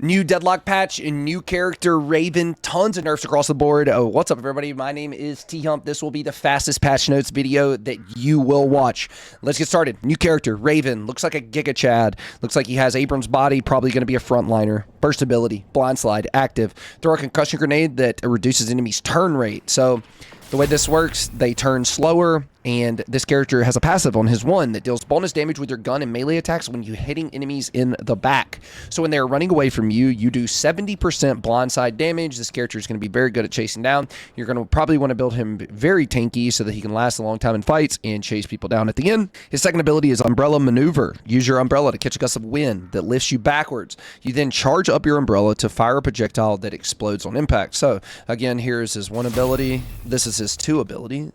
New Deadlock patch, a new character, Raven, tons of nerfs across the board. Oh, what's up, everybody? My name is THump. This will be the fastest patch notes video that you will watch. Let's get started. New character, Raven. Looks like a Giga Chad. Looks like he has Abrams' body, probably going to be a frontliner. Burst ability, blind slide, active. Throw a concussion grenade that reduces enemies' turn rate. So the way this works, they turn slower, and this character has a passive on his one that deals bonus damage with your gun and melee attacks when you're hitting enemies in the back. So when they're running away from you, you do 70% blindside damage. This character is going to be very good at chasing down. You're going to probably want to build him very tanky so that he can last a long time in fights and chase people down at the end. His second ability is Umbrella Maneuver. Use your umbrella to catch a gust of wind that lifts you backwards. You then charge up your umbrella to fire a projectile that explodes on impact. So again, here's his one ability. This is his two ability.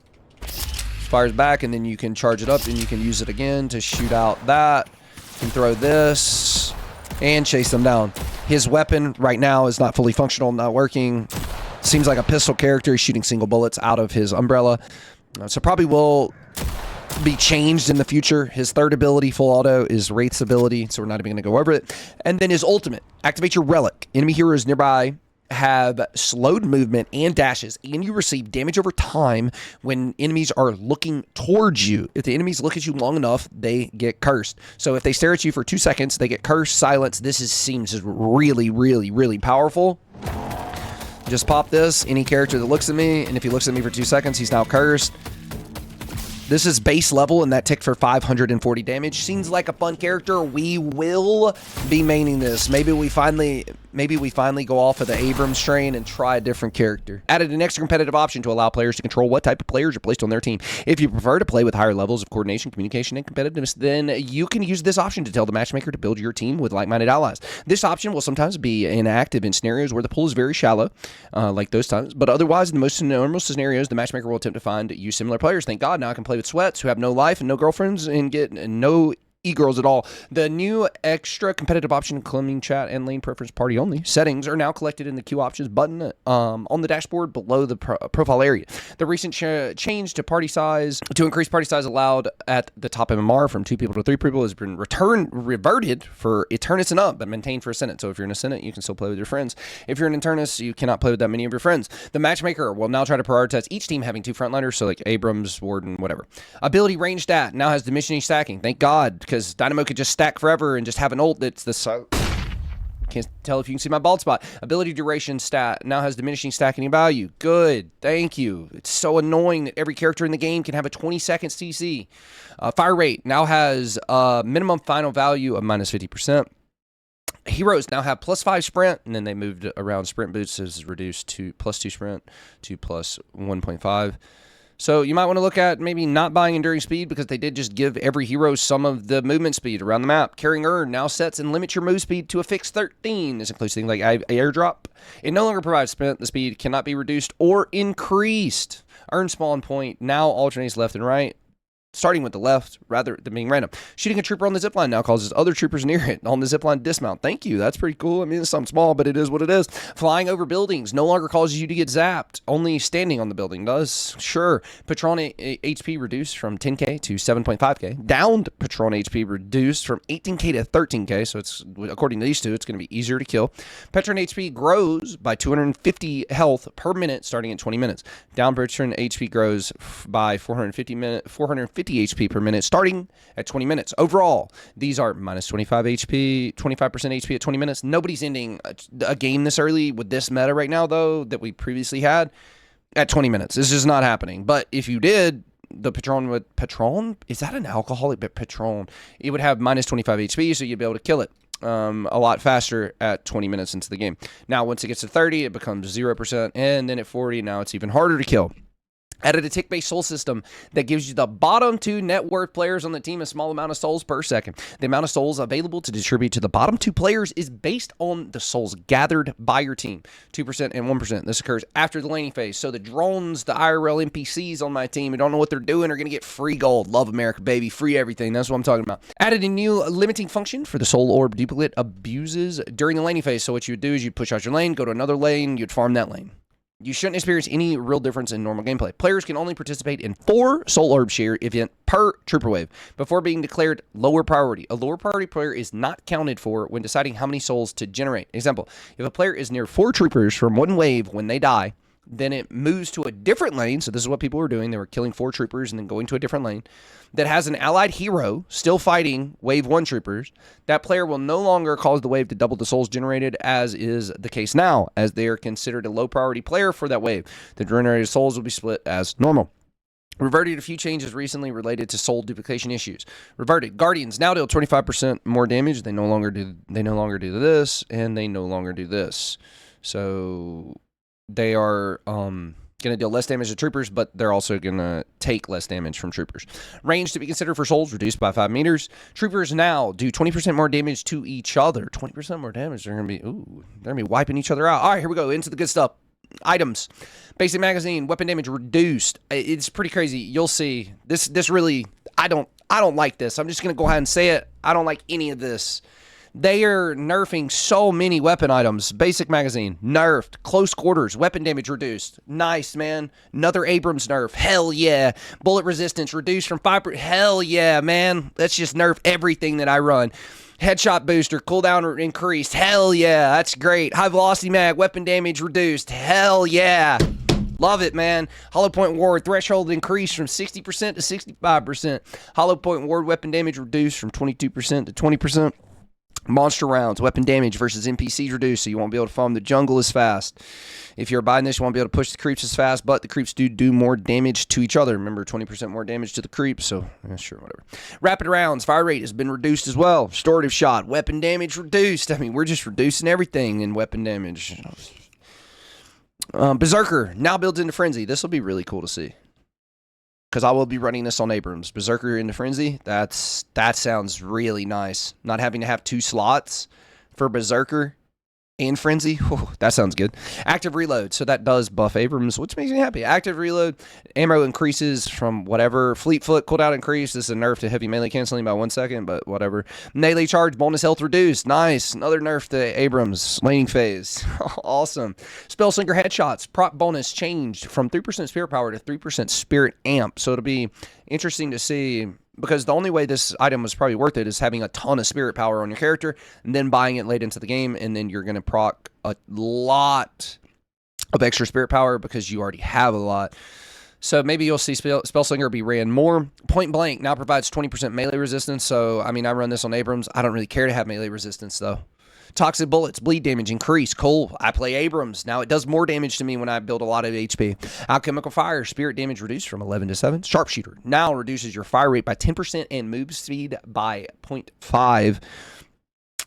Fires back, and then you can charge it up and you can use it again to shoot out that. You can throw this and chase them down. His weapon right now is not fully functional, not working. Seems like a pistol character. He's shooting single bullets out of his umbrella. So probably will be changed in the future. His third ability, full auto, is Wraith's ability, so we're not even going to go over it. And then his ultimate, activate your relic. Enemy heroes nearby have slowed movement and dashes, and you receive damage over time when enemies are looking towards you. If the enemies look at you long enough, they get cursed. So if they stare at you for 2 seconds, they get cursed, silenced. This seems really, really, really powerful. Just pop this. Any character that looks at me, and if he looks at me for 2 seconds, he's now cursed. This is base level, and that ticked for 540 damage. Seems like a fun character. We will be maining this. Maybe we finally go off of the Abrams train and try a different character. Added an extra competitive option to allow players to control what type of players are placed on their team. If you prefer to play with higher levels of coordination, communication, and competitiveness, then you can use this option to tell the matchmaker to build your team with like-minded allies. This option will sometimes be inactive in scenarios where the pool is very shallow, like those times. But otherwise, in the most normal scenarios, the matchmaker will attempt to find you similar players. Thank God, now I can play with sweats who have no life and no girlfriends and get no e-girls at all. The new extra competitive option, including chat and lane preference party only settings, are now collected in the queue options button on the dashboard below the profile area. The recent change to party size, to increase party size allowed at the top MMR from 2 people to 3 people, has been reverted for Eternus and up, but maintained for Ascendant. So if you're in Ascendant, you can still play with your friends. If you're in Eternus, you cannot play with that many of your friends. The matchmaker will now try to prioritize each team having 2 frontliners, so like Abrams, Warden, whatever. Ability range stat now has diminishing stacking. Thank God, because Dynamo could just stack forever and just have an ult that's the can't tell if you can see my bald spot. Ability duration stat now has diminishing stacking value. Good, thank you. It's so annoying that every character in the game can have a 20 seconds CC. Fire rate now has a minimum final value of minus 50%. Heroes now have +5 sprint, and then they moved around. Sprint boots is reduced to +2 sprint to +1.5. So you might want to look at maybe not buying enduring speed, because they did just give every hero some of the movement speed around the map. Carrying urn now sets and limits your move speed to a fixed 13. This includes things like airdrop. It no longer provides sprint. The speed cannot be reduced or increased. Urn spawn point now alternates left and right, starting with the left rather than being random. Shooting a trooper on the zipline now causes other troopers near it on the zipline dismount. Thank you. That's pretty cool. I mean, it's something small, but it is what it is. Flying over buildings no longer causes you to get zapped. Only standing on the building does. Sure. Patron HP reduced from 10k to 7.5k. Downed Patron HP reduced from 18k to 13k. So it's, according to these two, it's going to be easier to kill. Patron HP grows by 250 health per minute starting at 20 minutes. Down Patron HP grows by 450 HP per minute starting at 20 minutes. Overall, these are minus 25 HP, 25% HP at 20 minutes. Nobody's ending a game this early with this meta right now, though, that we previously had at 20 minutes. This is not happening. But if you did, the Patron would... Patron? Is that an alcoholic? But Patron, it would have minus 25 HP, so you'd be able to kill it a lot faster at 20 minutes into the game. Now, once it gets to 30, it becomes 0%, and then at 40, now it's even harder to kill. Added a tick-based soul system that gives you the bottom 2 net worth players on the team a small amount of souls per second. The amount of souls available to distribute to the bottom 2 players is based on the souls gathered by your team, 2% and 1%. This occurs after the laning phase. So the drones, the IRL NPCs on my team who don't know what they're doing are going to get free gold. Love America, baby. Free everything. That's what I'm talking about. Added a new limiting function for the soul orb duplicate abuses during the laning phase. So what you would do is you'd push out your lane, go to another lane, you'd farm that lane. You shouldn't experience any real difference in normal gameplay. Players can only participate in 4 Soul Orb Share event per Trooper Wave before being declared lower priority. A lower priority player is not counted for when deciding how many souls to generate. Example, if a player is near 4 troopers from one wave when they die, then it moves to a different lane. So this is what people were doing. They were killing 4 troopers and then going to a different lane that has an allied hero still fighting wave 1 troopers. That player will no longer cause the wave to double the souls generated, as is the case now, as they are considered a low priority player for that wave. The generated souls will be split as normal. Reverted a few changes recently related to soul duplication issues. Reverted Guardians now deal 25% more damage. They no longer do this, and they no longer do this. So they are going to deal less damage to troopers, but they're also going to take less damage from troopers. Range to be considered for souls reduced by 5 meters. Troopers now do 20% more damage to each other. 20% more damage. They're going to be wiping each other out. All right, here we go into the good stuff. Items. Basic magazine, weapon damage reduced. It's pretty crazy. You'll see. This really, I don't like this. I'm just going to go ahead and say it. I don't like any of this. They are nerfing so many weapon items. Basic magazine, nerfed. Close quarters, weapon damage reduced. Nice, man. Another Abrams nerf. Hell yeah. Bullet resistance reduced from 5%. Hell yeah, man. Let's just nerf everything that I run. Headshot booster, cooldown increased. Hell yeah, that's great. High velocity mag, weapon damage reduced. Hell yeah. Love it, man. Hollow Point Ward threshold increased from 60% to 65%. Hollow Point Ward weapon damage reduced from 22% to 20%. Monster rounds, weapon damage versus NPCs reduced, so you won't be able to farm the jungle as fast. If you're buying this, you won't be able to push the creeps as fast, but the creeps do more damage to each other. Remember, 20% more damage to the creeps, so yeah, sure, whatever. Rapid rounds, fire rate has been reduced as well. Restorative shot, weapon damage reduced. I mean, we're just reducing everything in weapon damage. Berserker now builds into Frenzy. This will be really cool to see, because I will be running this on Abrams. Berserker into Frenzy, that sounds really nice. Not having to have 2 slots for Berserker and Frenzy, whew, that sounds good. Active reload, so that does buff Abrams, which makes me happy. Active reload, ammo increases from whatever. Fleet foot cooldown increase. This is a nerf to heavy melee canceling by 1 second, but whatever. Melee charge, bonus health reduced. Nice. Another nerf to Abrams. Laning phase. Awesome. Spell Slinger headshots, prop bonus changed from 3% spirit power to 3% spirit amp. So it'll be interesting to see, because the only way this item was probably worth it is having a ton of spirit power on your character and then buying it late into the game, and then you're going to proc a lot of extra spirit power because you already have a lot. So maybe you'll see Spellslinger be ran more. Point Blank now provides 20% melee resistance. So, I mean, I run this on Abrams. I don't really care to have melee resistance, though. Toxic bullets, bleed damage, increase. Cool. I play Abrams. Now it does more damage to me when I build a lot of HP. Alchemical fire, spirit damage reduced from 11 to 7. Sharpshooter now reduces your fire rate by 10% and move speed by 0.5.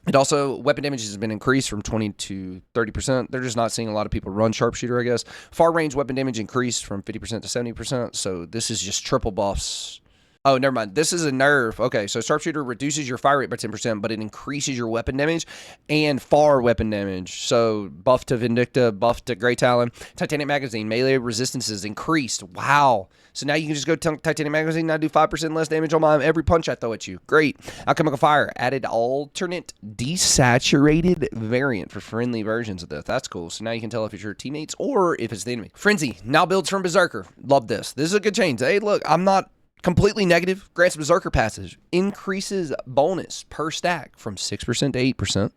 It also, weapon damage has been increased from 20 to 30%. They're just not seeing a lot of people run Sharpshooter, I guess. Far range weapon damage increased from 50% to 70%. So this is just triple buffs. Oh, never mind. This is a nerf. Okay, so Sharpshooter reduces your fire rate by 10%, but it increases your weapon damage and far weapon damage. So buff to Vindicta, buff to Grey Talon. Titanic Magazine, melee resistance is increased. Wow. So now you can just go to Titanic Magazine and I do 5% less damage on every punch I throw at you. Great. Alchemical Fire, added alternate desaturated variant for friendly versions of this. That's cool. So now you can tell if it's your teammates or if it's the enemy. Frenzy, now builds from Berserker. Love this. This is a good change. Hey, look, I'm not completely negative. Grants Berserker passage. Increases bonus per stack from 6% to 8%.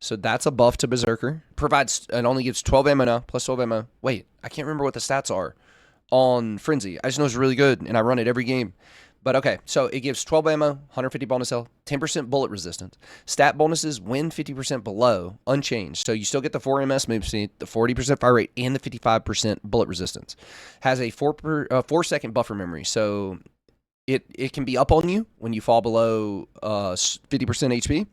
So that's a buff to Berserker. Provides and only gives 12 ammo now, plus 12 ammo. Wait, I can't remember what the stats are on Frenzy. I just know it's really good, and I run it every game. But okay, so it gives 12 ammo, 150 bonus health, 10% bullet resistance. Stat bonuses when 50% below, unchanged. So you still get the 4 MS move speed, the 40% fire rate, and the 55% bullet resistance. Has a 4-second buffer memory. So it can be up on you when you fall below 50% HP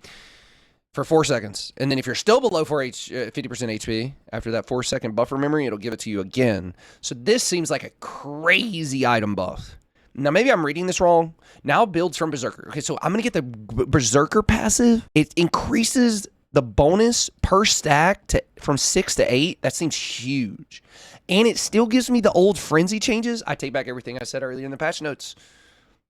for 4 seconds. And then if you're still below 50% HP, after that 4-second buffer memory, it'll give it to you again. So this seems like a crazy item buff. Now, maybe I'm reading this wrong. Now builds from Berserker. Okay, so I'm going to get the Berserker passive. It increases the bonus per stack from 6 to 8. That seems huge. And it still gives me the old Frenzy changes. I take back everything I said earlier in the patch notes.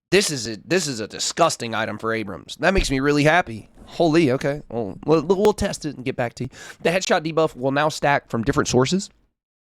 This is a disgusting item for Abrams. That makes me really happy. Holy, okay. Well, we'll test it and get back to you. The headshot debuff will now stack from different sources.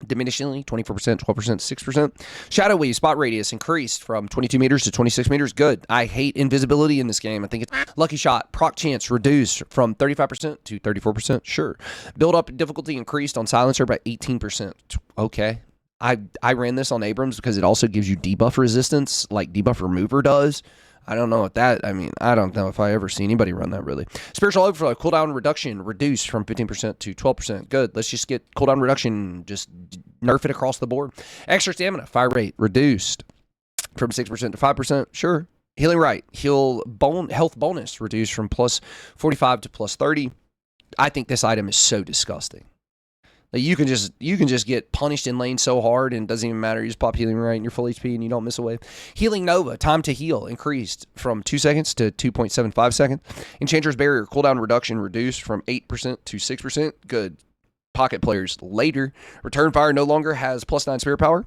diminishingly, 24%, 12%, 6%. Shadow Weave spot radius increased from 22 meters to 26 meters. Good. I hate invisibility in this game. I think it's lucky shot. Proc chance reduced from 35% to 34%. Sure. Build up difficulty increased on silencer by 18%. Okay. I ran this on Abrams because it also gives you debuff resistance like debuff remover does. I don't know what that, I mean, I don't know if I ever see anybody run that really. Spiritual Overflow, cooldown reduction reduced from 15% to 12%. Good. Let's just get cooldown reduction, just nerf it across the board. Extra stamina, fire rate reduced from 6% to 5%. Sure. Healing right, health bonus reduced from plus 45 to plus 30. I think this item is so disgusting. Like you can just get punished in lane so hard and it doesn't even matter. You just pop healing right and you're full HP and you don't miss a wave. Healing Nova, time to heal increased from 2 seconds to 2.75 seconds. Enchanter's Barrier, cooldown reduction reduced from 8% to 6%. Good. Pocket players later. Return Fire no longer has plus 9 spirit power,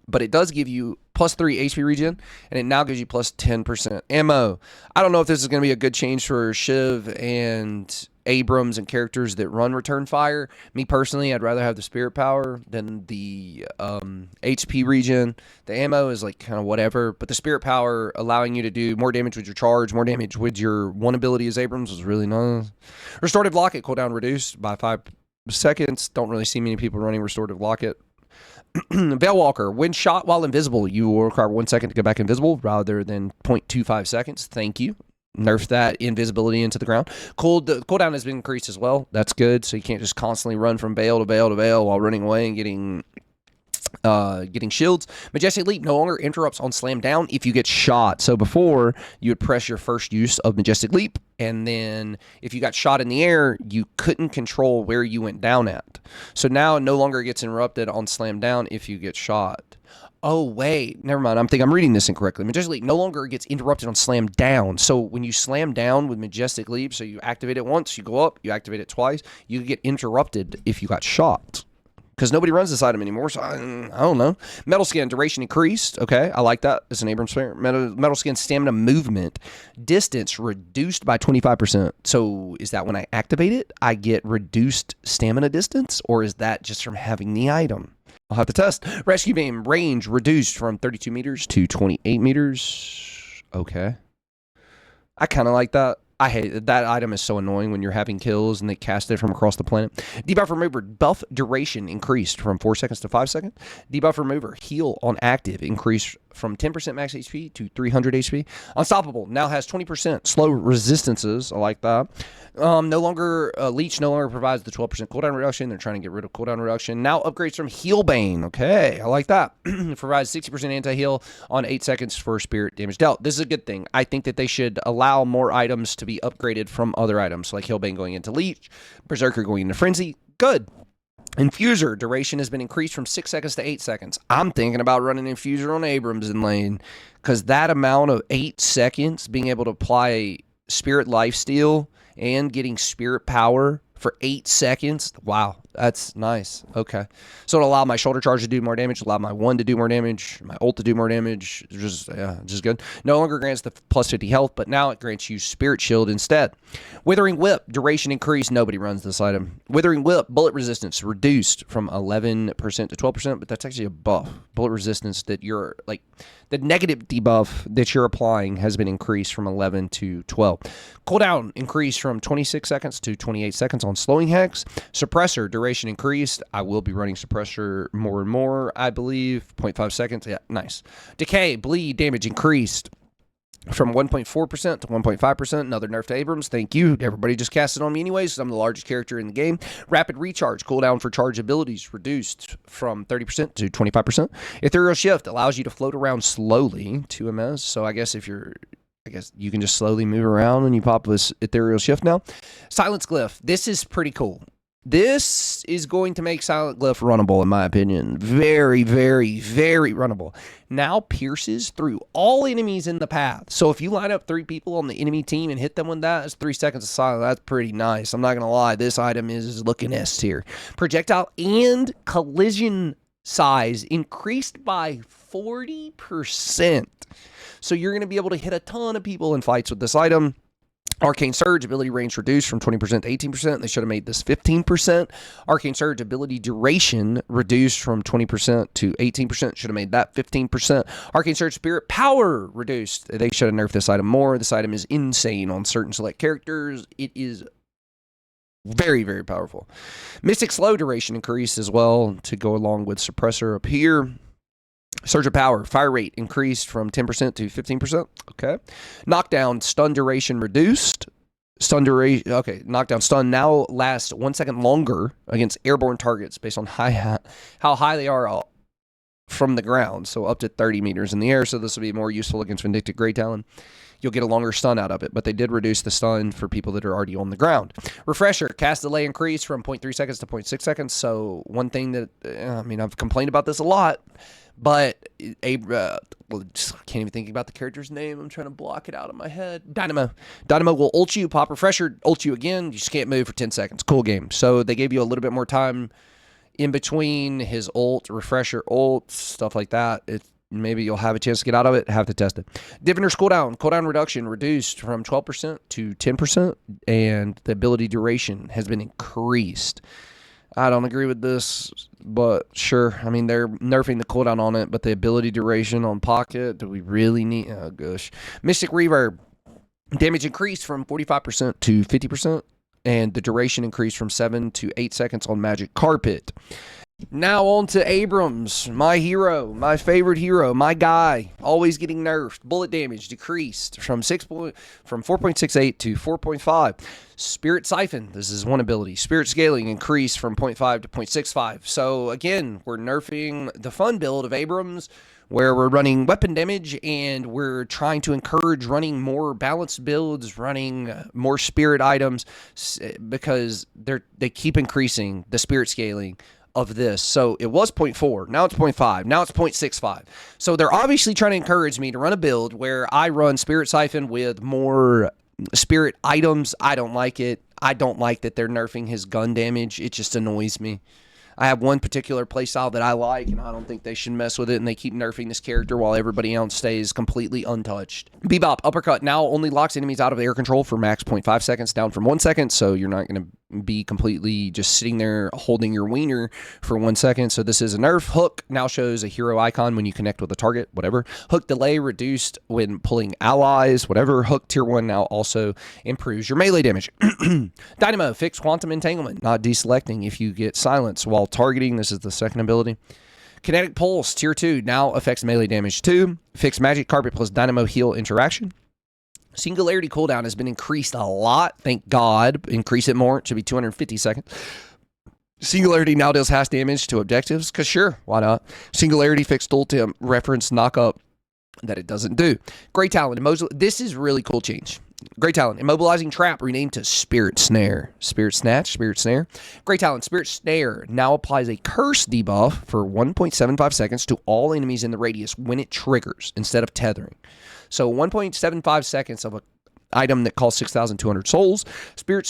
but it does give you plus 3 HP regen, and it now gives you plus 10% ammo. I don't know if this is going to be a good change for Shiv and Abrams and characters that run Return Fire. Me personally, I'd rather have the spirit power than the HP regen. The ammo is like kind of whatever, but the spirit power allowing you to do more damage with your charge, more damage with your one ability as Abrams was really nice. Restorative Locket, cooldown reduced by 5 seconds. Don't really see many people running Restorative Locket. Veilwalker, when shot while invisible, you will require 1 second to go back invisible rather than 0.25 seconds. Thank you. Nerf that invisibility into the ground. Cooldown has been increased as well. That's good. So you can't just constantly run from veil to veil to veil while running away and getting shields. Majestic Leap no longer interrupts on slam down if you get shot. So before, you would press your first use of Majestic Leap, and then if you got shot in the air, you couldn't control where you went down at. So now it no longer gets interrupted on slam down if you get shot. Oh, wait. Never mind. I'm reading this incorrectly. Majestic Leap no longer gets interrupted on slam down. So when you slam down with Majestic Leap, so you activate it once, you go up, you activate it twice, you get interrupted if you got shot. Because nobody runs this item anymore, so I don't know. Metal Skin, duration increased. Okay, I like that. It's an Abrams fair. Metal Skin, stamina movement. Distance reduced by 25%. So is that when I activate it, I get reduced stamina distance? Or is that just from having the item? I'll have to test. Rescue Beam, range reduced from 32 meters to 28 meters. Okay. I kind of like that. I hate it. That item is so annoying when you're having kills and they cast it from across the planet. Debuff Remover, buff duration increased from 4 seconds to 5 seconds. Debuff Remover, heal on active increased from 10% max HP to 300 HP. Unstoppable now has 20% slow resistances. I like that. Leech no longer provides the 12% cooldown reduction. They're trying to get rid of cooldown reduction. Now upgrades from Healbane. Okay, I like that. Provides 60% anti-heal on 8 seconds for spirit damage dealt. This is a good thing. I think that they should allow more items to be upgraded from other items, like Healbane going into Leech, Berserker going into Frenzy. Good. Infuser duration has been increased from 6 seconds to 8 seconds. I'm thinking about running Infuser on Abrams in lane because that amount of 8 seconds, being able to apply Spirit Lifesteal and getting Spirit Power for 8 seconds. Wow, that's nice. Okay. So it'll allow my shoulder charge to do more damage, allow my 1 to do more damage, my ult to do more damage. Just good. No longer grants the plus 50 health, but now it grants you Spirit Shield instead. Withering Whip, duration increased. Nobody runs this item. Withering Whip, bullet resistance reduced from 11% to 12%, but that's actually a buff. Bullet resistance that you're like, the negative debuff that you're applying has been increased from 11 to 12. Cooldown increased from 26 seconds to 28 seconds on slowing hex. Suppressor duration increased. I will be running Suppressor more and more, I believe. 0.5 seconds. Yeah, nice. Decay, bleed damage increased from 1.4% to 1.5%. Another nerf to Abrams. Thank you. Everybody just cast it on me anyways. I'm the largest character in the game. Rapid recharge. Cooldown for charge abilities reduced from 30% to 25%. Ethereal shift allows you to float around slowly. 2 ms. So I guess you can just slowly move around when you pop this ethereal shift now. Silence glyph. This is pretty cool. This is going to make Silent Glyph runnable, in my opinion. Very, very, very runnable. Now pierces through all enemies in the path. So if you line up 3 people on the enemy team and hit them with that, it's 3 seconds of silence. That's pretty nice. I'm not going to lie. This item is looking S tier. Projectile and collision size increased by 40%. So you're going to be able to hit a ton of people in fights with this item. Arcane Surge, ability range reduced from 20% to 18%. They should have made this 15%. Arcane Surge, ability duration reduced from 20% to 18%. Should have made that 15%. Arcane Surge, spirit power reduced. They should have nerfed this item more. This item is insane on certain select characters. It is very, very powerful. Mystic slow duration increased as well to go along with suppressor up here. Surge of power, fire rate increased from 10% to 15%. Okay. Knockdown, stun duration reduced. Stun duration, okay. Knockdown, stun now lasts 1 second longer against airborne targets based on how high they are from the ground. So up to 30 meters in the air. So this will be more useful against Vindictive Grey Talon. You'll get a longer stun out of it, but they did reduce the stun for people that are already on the ground. Refresher, cast delay increased from 0.3 seconds to 0.6 seconds. So one thing that, I mean, I've complained about this a lot, but can't even think about the character's name. I'm trying to block it out of my head. Dynamo. Dynamo will ult you, pop refresher, ult you again. You just can't move for 10 seconds. Cool game. So they gave you a little bit more time in between his ult, refresher, ult, stuff like that. Maybe you'll have a chance to get out of it. Have to test it. Divinor's cooldown reduction reduced from 12% to 10%, and the ability duration has been increased. I don't agree with this, but sure. I mean, they're nerfing the cooldown on it, but the ability duration on Pocket, do we really need? Oh, gosh. Mystic Reverb, damage increased from 45% to 50%, and the duration increased from 7 to 8 seconds on Magic Carpet. Now on to Abrams, my hero, my favorite hero, my guy, always getting nerfed. Bullet damage decreased from 4.68 to 4.5. Spirit Siphon, this is one ability. Spirit Scaling increased from 0.5 to 0.65. So again, we're nerfing the fun build of Abrams, where we're running weapon damage and we're trying to encourage running more balanced builds, running more spirit items, because they keep increasing the spirit scaling of this. So it was 0.4, now it's 0.5, now it's 0.65. So they're obviously trying to encourage me to run a build where I run Spirit Siphon with more spirit items. I don't like it. I don't like that they're nerfing his gun damage. It just annoys me. I have one particular playstyle that I like, and I don't think they should mess with it, and they keep nerfing this character while everybody else stays completely untouched. Bebop, Uppercut, now only locks enemies out of air control for max 0.5 seconds, down from 1 second, so you're not going to be completely just sitting there holding your wiener for 1 second. So this is a nerf. Hook now shows a hero icon when you connect with a target, whatever. Hook delay reduced when pulling allies, whatever. Hook tier 1 now also improves your melee damage. Dynamo, fixed quantum entanglement, not deselecting if you get silence while targeting. This is the second ability. Kinetic Pulse, tier 2, now affects melee damage too. Fixed Magic Carpet plus Dynamo heal interaction. Singularity cooldown has been increased a lot. Thank God. Increase it more. It should be 250 seconds. Singularity now does hash damage to objectives, because sure, why not? Singularity fixed ultim reference knockup that it doesn't do. Grey Talon. This is really cool change. Grey Talon. Immobilizing Trap renamed to Spirit Snare. Spirit Snatch. Spirit Snare. Grey Talon. Spirit Snare now applies a curse debuff for 1.75 seconds to all enemies in the radius when it triggers instead of tethering. So 1.75 seconds of an item that costs 6,200 souls. Spirit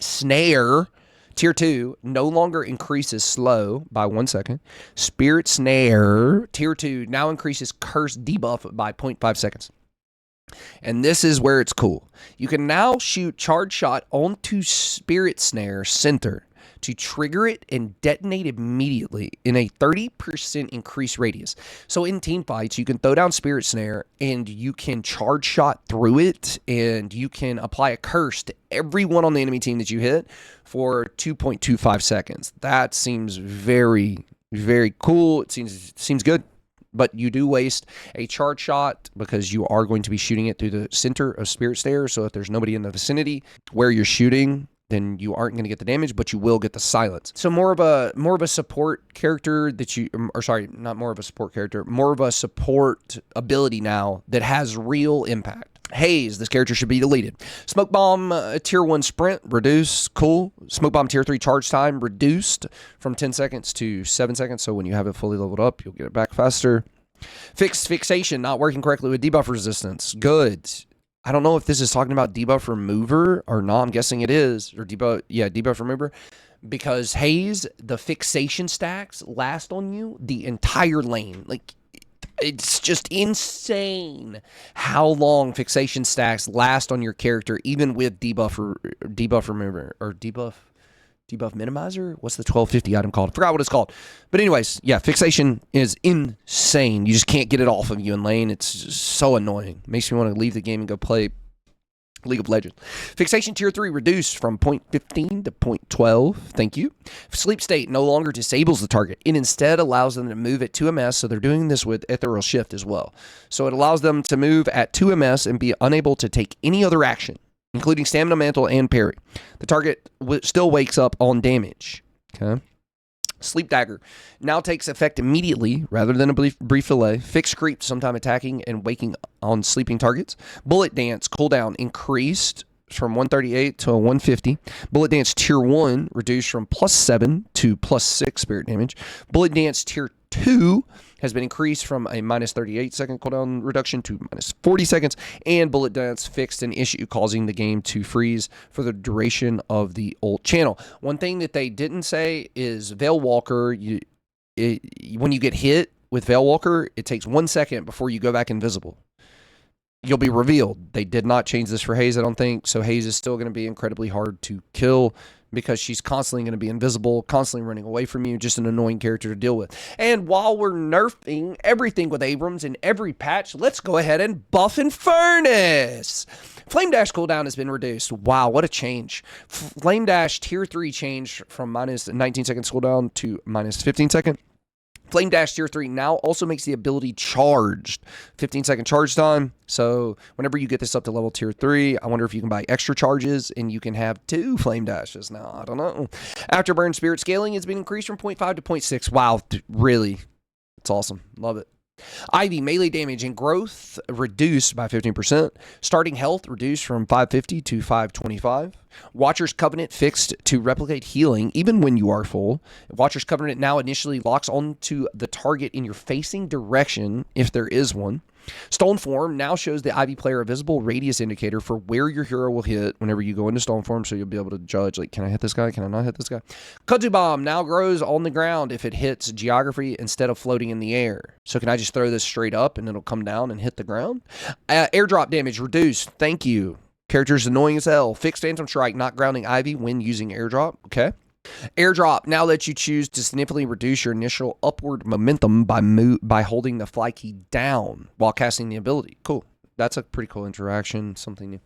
Snare, tier 2, no longer increases slow by 1 second. Spirit Snare, tier 2, now increases curse debuff by 0.5 seconds. And this is where it's cool. You can now shoot charge shot onto Spirit Snare center to trigger it and detonate immediately in a 30% increased radius. So in team fights, you can throw down Spirit Snare and you can charge shot through it, and you can apply a curse to everyone on the enemy team that you hit for 2.25 seconds. That seems very, very cool. It seems good. But you do waste a charge shot because you are going to be shooting it through the center of Spirit Snare. So if there's nobody in the vicinity where you're shooting, then you aren't going to get the damage, but you will get the silence. So more of a support character that you, or sorry, not more of a support character, more of a support ability now that has real impact. Haze, this character should be deleted. Smoke Bomb, tier 1 sprint, reduced, cool. Smoke Bomb tier 3 charge time, reduced from 10 seconds to 7 seconds, so when you have it fully leveled up, you'll get it back faster. Fixed Fixation, not working correctly with debuff resistance, good. I don't know if this is talking about debuff remover or not. I'm guessing it is. Or debuff remover. Because Haze, the fixation stacks last on you the entire lane. Like, It's just insane how long fixation stacks last on your character, even with debuff remover, or debuff minimizer. What's the 1250 item called? I forgot what it's called. But anyways, yeah, fixation is insane. You just can't get it off of you in lane. It's just so annoying. Makes me want to leave the game and go play League of Legends. Fixation tier 3 reduced from 0.15 to 0.12. Thank you. Sleep state no longer disables the target. It instead allows them to move at 2 ms. So they're doing this with ethereal shift as well. So it allows them to move at 2 ms and be unable to take any other action, including stamina mantle and parry. The target still wakes up on damage. Okay. Sleep Dagger now takes effect immediately rather than a brief delay. Fixed creep, sometime attacking and waking on sleeping targets. Bullet Dance cooldown increased from 138 to 150. Bullet Dance tier 1 reduced from +7 to +6 spirit damage. Bullet Dance tier 2 has been increased from a -38 second cooldown reduction to -40 seconds, and Bullet Dance fixed an issue causing the game to freeze for the duration of the ult channel. One thing that they didn't say is Veil Walker, when you get hit with Veil Walker, it takes 1 second before you go back invisible. You'll be revealed. They did not change this for Haze, I don't think, so Haze is still going to be incredibly hard to kill, because she's constantly going to be invisible, constantly running away from you, just an annoying character to deal with. And while we're nerfing everything with Abrams in every patch, let's go ahead and buff and Furnace. Flame Dash cooldown has been reduced. Wow, what a change. Flame Dash tier 3 changed from -19 seconds cooldown to -15 second. Flame Dash tier 3 now also makes the ability charged. 15-second charge time. So whenever you get this up to level tier 3, I wonder if you can buy extra charges and you can have 2 Flame Dashes now. I don't know. Afterburn Spirit scaling has been increased from 0.5 to 0.6. Wow, really? It's awesome. Love it. Ivy melee damage and growth reduced by 15%. Starting health reduced from 550 to 525. Watcher's Covenant fixed to replicate healing even when you are full. Watcher's Covenant now initially locks onto the target in your facing direction if there is one. Stone Form now shows the Ivy player a visible radius indicator for where your hero will hit whenever you go into Stone Form, so you'll be able to judge, like, can I hit this guy? Can I not hit this guy? Kudzu Bomb now grows on the ground if it hits geography instead of floating in the air. So can I just throw this straight up and it'll come down and hit the ground? Airdrop damage reduced. Thank you. Character's annoying as hell. Fixed Phantom Strike, not grounding Ivy when using airdrop. Okay. Airdrop now lets you choose to significantly reduce your initial upward momentum by holding the fly key down while casting the ability. Cool. That's a pretty cool interaction. Something new.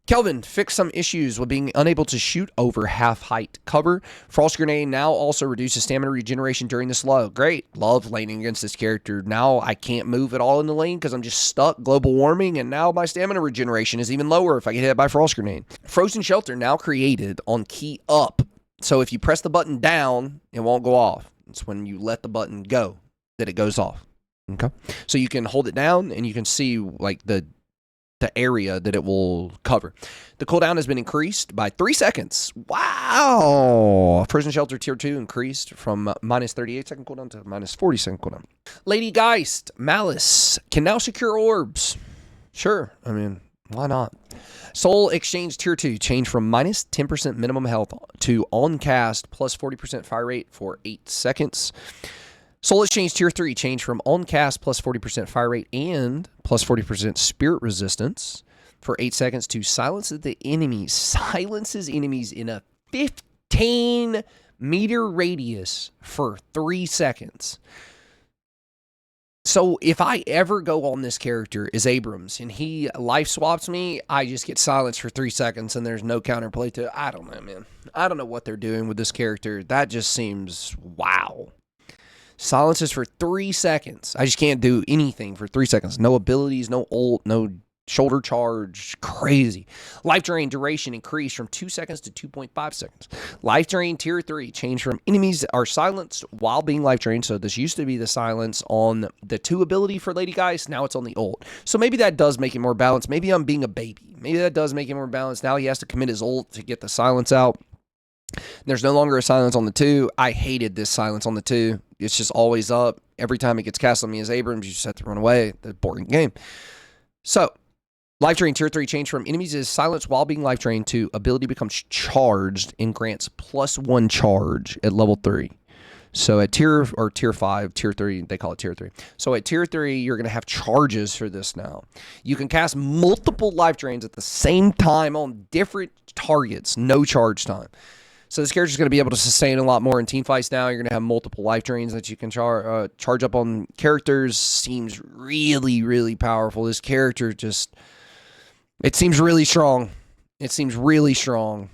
Kelvin fixed some issues with being unable to shoot over half-height cover. Frost Grenade now also reduces stamina regeneration during the slow. Great. Love laning against this character. Now I can't move at all in the lane because I'm just stuck. Global warming, and now my stamina regeneration is even lower if I get hit by Frost Grenade. Frozen Shelter now created on key up. So if you press the button down, it won't go off. It's when you let the button go that it goes off. Okay. So you can hold it down and you can see like the area that it will cover. The cooldown has been increased by 3 seconds. Wow. Frozen Shelter tier 2 increased from -38 second cooldown to -40 second cooldown. Lady Geist Malice can now secure orbs. Sure. I mean, why not? Soul Exchange tier 2 changed from -10% minimum health to on cast plus 40% fire rate for 8 seconds. Soul Exchange tier 3 changed from on cast plus 40% fire rate and plus 40% spirit resistance for 8 seconds to silences enemies in a 15-meter radius for 3 seconds. So if I ever go on this character as Abrams and he life swaps me, I just get silenced for 3 seconds and there's no counterplay to it. I don't know, man. I don't know what they're doing with this character. That just seems wow. Silences for 3 seconds. I just can't do anything for 3 seconds. No abilities, no ult, no shoulder charge. Crazy. Life Drain duration increased from 2 seconds to 2.5 seconds. Life Drain tier 3 changed from enemies are silenced while being life drained. So this used to be the silence on the 2 ability for Lady Geist. Now it's on the ult. So maybe that does make it more balanced. Maybe I'm being a baby. Maybe that does make it more balanced. Now he has to commit his ult to get the silence out. There's no longer a silence on the 2. I hated this silence on the 2. It's just always up. Every time it gets cast on me as Abrams, you just have to run away. That's a boring game. So, Life Drain tier 3 changed from enemies is silenced while being life drained to ability becomes charged and grants +1 charge at level 3. So at tier 5, tier 3, they call it tier 3. So at tier 3, you're going to have charges for this now. You can cast multiple life drains at the same time on different targets, no charge time. So this character's going to be able to sustain a lot more in team fights now. You're going to have multiple life drains that you can charge up on characters. Seems really, really powerful. This character just, it seems really strong. It seems really strong.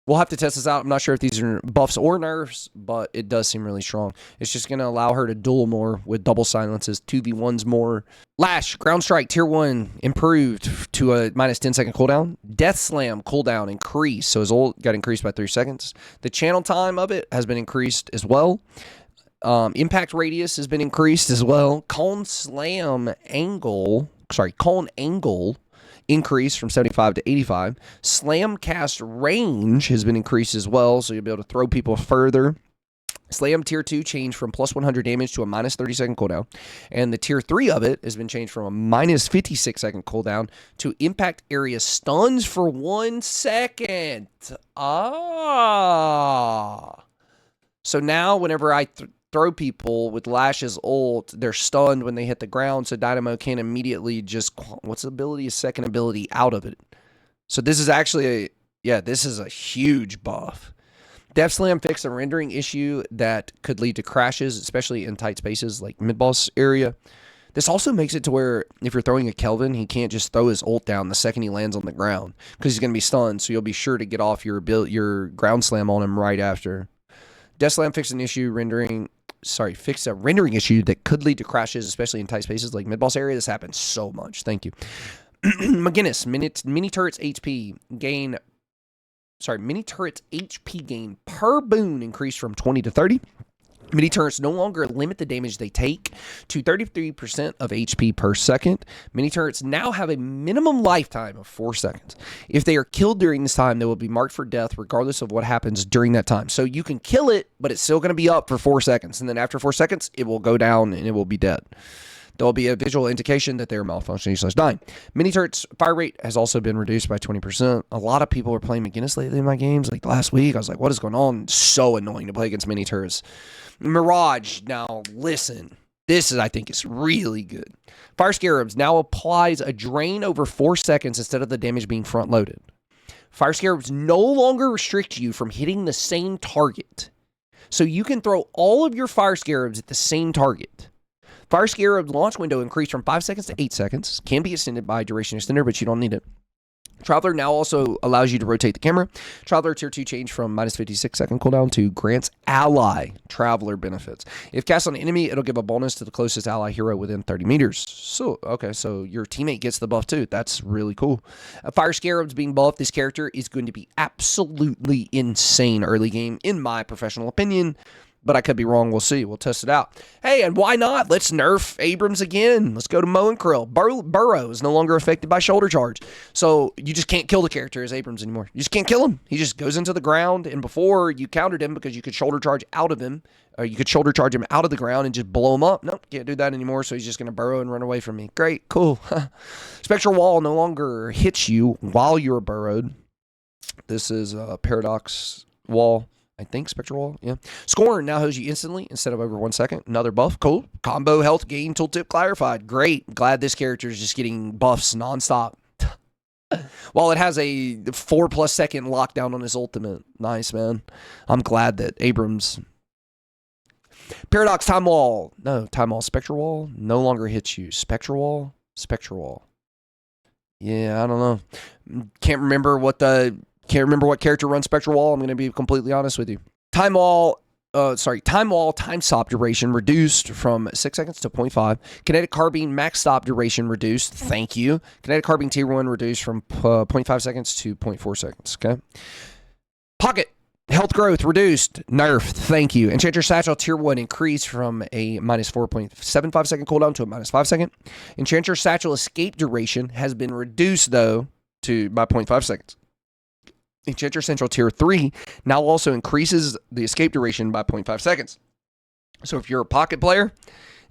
We'll have to test this out. I'm not sure if these are buffs or nerfs, but it does seem really strong. It's just going to allow her to duel more with double silences, 2v1s more. Lash, Ground Strike, Tier 1, improved to a minus 10-second cooldown. Death Slam cooldown increased, so his ult got increased by 3 seconds. The channel time of it has been increased as well. Impact radius has been increased as well. Cone angle increase from 75 to 85. Slam cast range has been increased as well, so you'll be able to throw people further. Slam tier 2 changed from plus 100 damage to a minus 30-second cooldown. And the tier 3 of it has been changed from a minus 56-second cooldown to impact area stuns for 1 second. So now whenever I throw people with Lash's ult, they're stunned when they hit the ground, so Dynamo can immediately just, what's the ability? A second ability out of it. So this is actually this is a huge buff. Death Slam fixed a rendering issue that could lead to crashes, especially in tight spaces like mid-boss area. This also makes it to where if you're throwing a Kelvin, he can't just throw his ult down the second he lands on the ground because he's going to be stunned, so you'll be sure to get off your ground slam on him right after. Death Slam fixed a rendering issue that could lead to crashes, especially in tight spaces like mid-boss area. This happens so much. Thank you. McGinnis, mini turrets HP gain per boon increased from 20 to 30. Mini turrets no longer limit the damage they take to 33% of HP per second. Mini turrets now have a minimum lifetime of 4 seconds. If they are killed during this time, they will be marked for death regardless of what happens during that time. So you can kill it, but it's still going to be up for 4 seconds. And then after 4 seconds, it will go down and it will be dead. There will be a visual indication that they are malfunctioning/dying. Mini turrets fire rate has also been reduced by 20%. A lot of people are playing McGinnis lately in my games. Like last week, I was like, what is going on? It's so annoying to play against mini turrets. Mirage, now listen. This is, I think, is really good. Fire Scarabs now applies a drain over 4 seconds instead of the damage being front-loaded. Fire Scarabs no longer restrict you from hitting the same target. So you can throw all of your Fire Scarabs at the same target. Fire Scarab launch window increased from 5 seconds to 8 seconds. Can be extended by duration extender, but you don't need it. Traveler now also allows you to rotate the camera. Traveler tier 2 changed from minus 56-second cooldown to grants ally Traveler benefits. If cast on an enemy, it'll give a bonus to the closest ally hero within 30 meters. So, okay, so your teammate gets the buff too. That's really cool. Fire Scarabs being buffed, this character is going to be absolutely insane early game, in my professional opinion. But I could be wrong. We'll see. We'll test it out. Hey, and why not? Let's nerf Abrams again. Let's go to Mo and Krill. Burrow is no longer affected by shoulder charge. So you just can't kill the character as Abrams anymore. You just can't kill him. He just goes into the ground. And before, you countered him because you could shoulder charge out of him. Or you could shoulder charge him out of the ground and just blow him up. Nope, can't do that anymore. So he's just going to burrow and run away from me. Great, cool. Spectral Wall no longer hits you while you're burrowed. This is a Paradox Wall. I think Spectral Wall, yeah. Scorn now heals you instantly instead of over 1 second. Another buff, cool. Combo health gain tooltip clarified. Great. Glad this character is just getting buffs nonstop. While it has a 4+ second lockdown on his ultimate. Nice, man. I'm glad that Abrams... Paradox Time Wall. No, Time Wall. Spectral Wall no longer hits you. Spectral Wall? Spectral Wall. Yeah, I don't know. Can't remember what character runs Spectral Wall. I'm going to be completely honest with you. Time Wall time stop duration reduced from 6 seconds to 0.5. Kinetic Carbine max stop duration reduced. Thank you. Kinetic Carbine tier 1 reduced from 0.5 seconds to 0.4 seconds. Okay. Pocket health growth reduced. Nerfed. Thank you. Enchanter Satchel tier 1 increased from a minus 4.75 second cooldown to a minus 5 second. Enchanter Satchel escape duration has been reduced though by 0.5 seconds. Enchanter Central Tier 3 now also increases the escape duration by 0.5 seconds. So if you're a pocket player,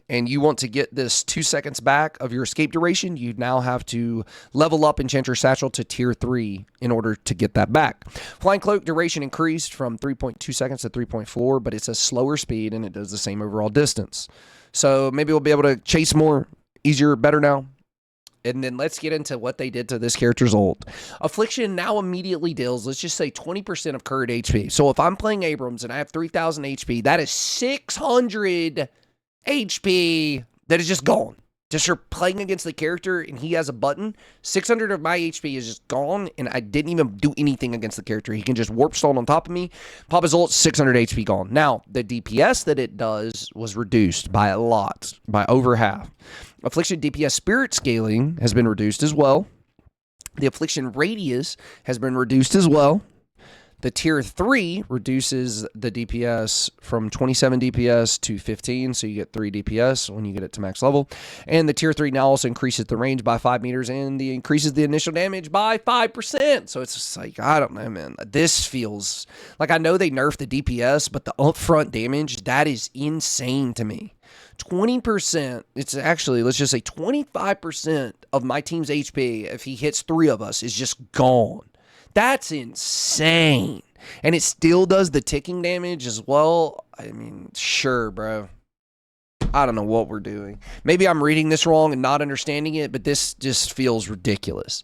and you want to get this 2 seconds back of your escape duration, you now have to level up Enchanter Satchel to tier 3 in order to get that back. Flying Cloak duration increased from 3.2 seconds to 3.4, but it's a slower speed and it does the same overall distance. So maybe we'll be able to chase more, easier, better now. And then let's get into what they did to this character's ult. Affliction now immediately deals, let's just say 20% of current HP. So if I'm playing Abrams and I have 3,000 HP, that is 600 HP that is just gone. Just for playing against the character and he has a button, 600 of my HP is just gone and I didn't even do anything against the character. He can just warp stone on top of me, pop his ult, 600 HP gone. Now, the DPS that it does was reduced by a lot, by over half. Affliction DPS spirit scaling has been reduced as well. The Affliction radius has been reduced as well. The tier 3 reduces the DPS from 27 DPS to 15, so you get 3 DPS when you get it to max level. And the tier 3 now also increases the range by 5 meters and increases the initial damage by 5%. So it's just like, I don't know, man. This feels like, I know they nerfed the DPS, but the upfront damage, that is insane to me. 20%, it's actually, let's just say 25% of my team's HP, if he hits 3 of us, is just gone. That's insane. And it still does the ticking damage as well. I mean, sure, bro. I don't know what we're doing. Maybe I'm reading this wrong and not understanding it, but this just feels ridiculous.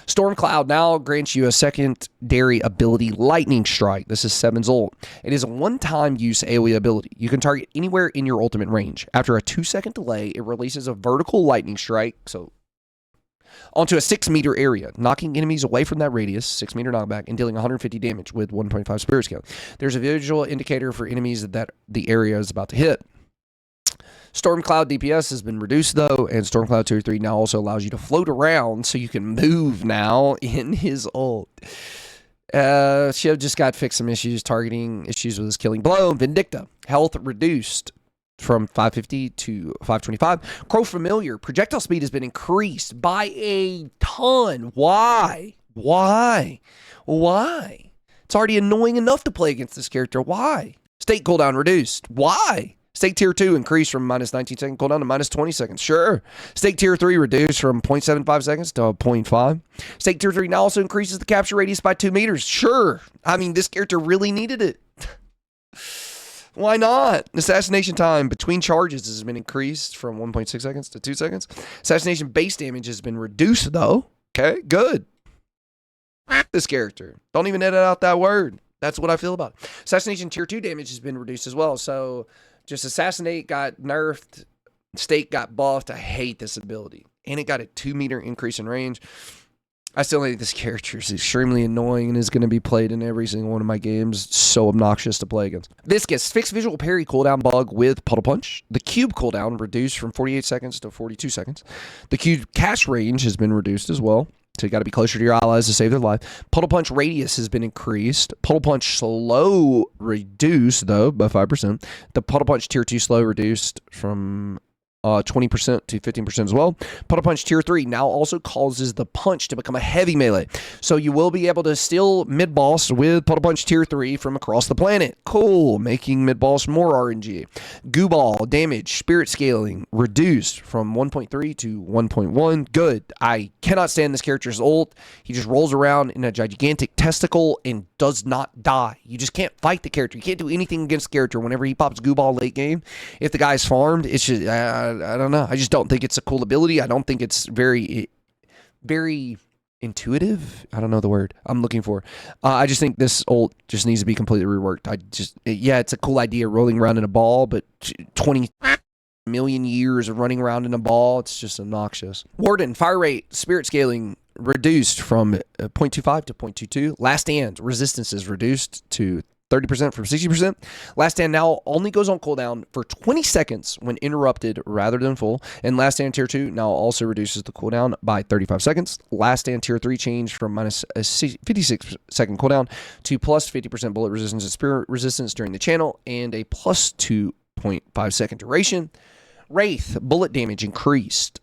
Storm Cloud now grants you a secondary ability, Lightning Strike. This is 7's ult. It is a one-time use AoE ability. You can target anywhere in your ultimate range. After a 2-second delay, it releases a vertical lightning strike, so onto a 6-meter area, knocking enemies away from that radius, 6-meter knockback, and dealing 150 damage with 1.5 spirit scale. There's a visual indicator for enemies that the area is about to hit. Storm Cloud DPS has been reduced, though, and Storm Cloud Tier 3 now also allows you to float around so you can move now in his ult. Shiv just got fixed some issues, targeting issues with his killing blow. Vindicta, health reduced from 550 to 525. Crow Familiar, projectile speed has been increased by a ton. Why? Why? Why? It's already annoying enough to play against this character. Why? State cooldown reduced. Why? Stake Tier 2 increased from minus 19 second cooldown to minus 20 seconds. Sure. Stake Tier 3 reduced from 0.75 seconds to 0.5. Stake Tier 3 now also increases the capture radius by 2 meters. Sure. I mean, this character really needed it. Why not? Assassination time between charges has been increased from 1.6 seconds to 2 seconds. Assassination base damage has been reduced, though. Okay, good. This character. Don't even edit out that word. That's what I feel about it. Assassination Tier 2 damage has been reduced as well. So just Assassinate got nerfed. Stake got buffed. I hate this ability. And it got a 2-meter increase in range. I still think this character is extremely annoying and is going to be played in every single one of my games. So obnoxious to play against. Viscous, fixed visual parry cooldown bug with Puddle Punch. The cube cooldown reduced from 48 seconds to 42 seconds. The cube cast range has been reduced as well. So you got to be closer to your allies to save their life. Puddle Punch radius has been increased. Puddle Punch slow reduced, though, by 5%. The Puddle Punch Tier 2 slow reduced from 20% to 15% as well. Puddle Punch Tier 3 now also causes the punch to become a heavy melee. So you will be able to steal mid-boss with Puddle Punch Tier 3 from across the planet. Cool, making mid-boss more RNG. Goo Ball damage, spirit scaling, reduced from 1.3 to 1.1. Good. I cannot stand this character's ult. He just rolls around in a gigantic testicle and does not die. You just can't fight the character. You can't do anything against the character whenever he pops Goo Ball late game. If the guy's farmed, it's just... I don't know. I just don't think it's a cool ability. I don't think it's very intuitive. I don't know the word I'm looking for. I just think this ult just needs to be completely reworked. Yeah, it's a cool idea rolling around in a ball, but 20 million years of running around in a ball, it's just obnoxious. Warden, fire rate, spirit scaling reduced from 0.25 to 0.22. Last Stand, resistance is reduced to 30% from 60%. Last Stand now only goes on cooldown for 20 seconds when interrupted rather than full. And Last Stand Tier 2 now also reduces the cooldown by 35 seconds. Last Stand Tier 3 changed from minus a 56 second cooldown to plus 50% bullet resistance and spirit resistance during the channel and a plus 2.5 second duration. Wraith, bullet damage increased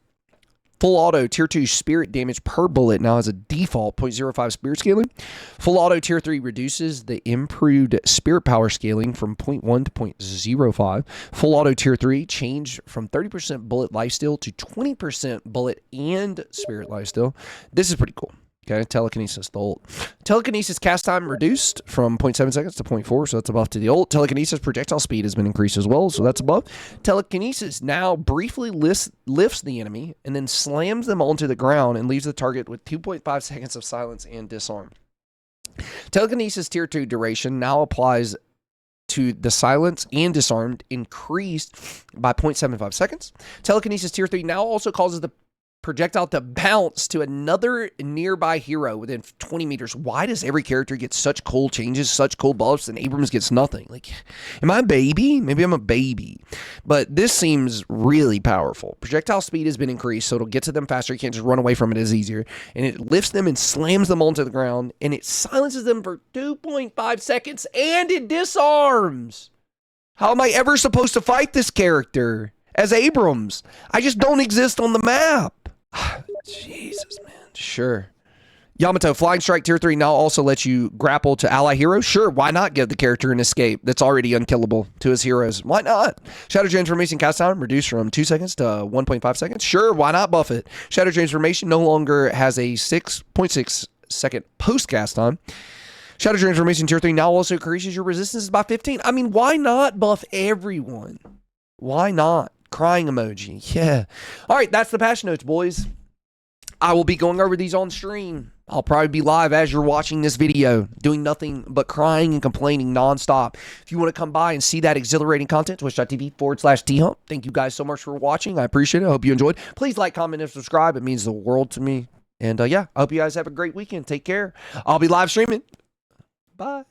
Full auto tier 2 spirit damage per bullet now has a default 0.05 spirit scaling. Full auto tier 3 reduces the improved spirit power scaling from 0.1 to 0.05. Full auto tier 3 change from 30% bullet lifesteal to 20% bullet and spirit lifesteal. This is pretty cool. Okay, telekinesis, the ult. Telekinesis cast time reduced from 0.7 seconds to 0.4, so that's a buff to the ult. Telekinesis projectile speed has been increased as well, so that's a buff. Telekinesis now briefly lifts the enemy and then slams them onto the ground and leaves the target with 2.5 seconds of silence and disarm. Telekinesis tier 2 duration now applies to the silence and disarmed, increased by 0.75 seconds. Telekinesis tier 3 now also causes the projectile to bounce to another nearby hero within 20 meters. Why does every character get such cool changes, such cool buffs, and Abrams gets nothing? Like, am I a baby? Maybe I'm a baby. But this seems really powerful. Projectile speed has been increased, so it'll get to them faster. You can't just run away from it as easier. And it lifts them and slams them onto the ground, and it silences them for 2.5 seconds, and it disarms. How am I ever supposed to fight this character as Abrams? I just don't exist on the map. Jesus, man. Sure. Yamato, Flying Strike Tier 3 now also lets you grapple to ally heroes. Sure, why not give the character an escape that's already unkillable to his heroes? Why not? Shadow Transformation cast time reduced from 2 seconds to 1.5 seconds. Sure, why not buff it? Shadow Transformation no longer has a 6.6 second post cast time. Shadow Transformation Tier 3 now also increases your resistances by 15. I mean, why not buff everyone? Why not? Crying emoji. Yeah. All right, that's the patch notes, boys. I will be going over these on stream. I'll probably be live as you're watching this video, doing nothing but crying and complaining nonstop. If you want to come by and see that exhilarating content, twitch.tv/THump. Thank you guys so much for watching. I appreciate it. I hope you enjoyed. Please like, comment, and subscribe. It means the world to me. And yeah, I hope you guys have a great weekend. Take care. I'll be live streaming. Bye.